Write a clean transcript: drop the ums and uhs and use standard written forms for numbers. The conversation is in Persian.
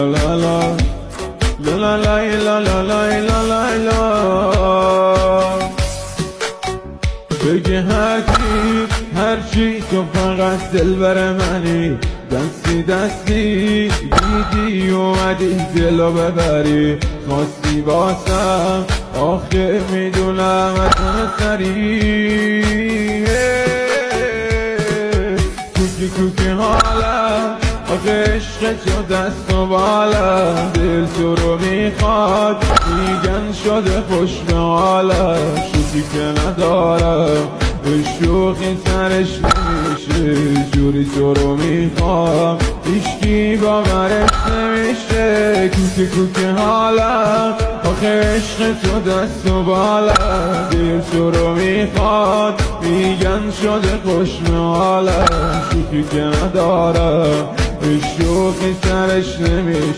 La la la la la la la la la la بگه هر چی تو فقط دلبر منی دستی دستی دیدی اومدی دلو ببری خواستی باسم آخه میدونم اتون سری کوکی کوکی حالم آخه عشق تو دست و بالم دل تو رو میخواد میگن شده خوش به حالم شوخی که ندارم شوخی سرش نمیشه جوری تو رو میخوام هیچکی باورش نمیشه کوکی کوکی حالم آخه عشق تو دست و بالم دل تو رو میخواد میگن شده خوش به حالم شوخی که ندارم شوخی سرش نمیشه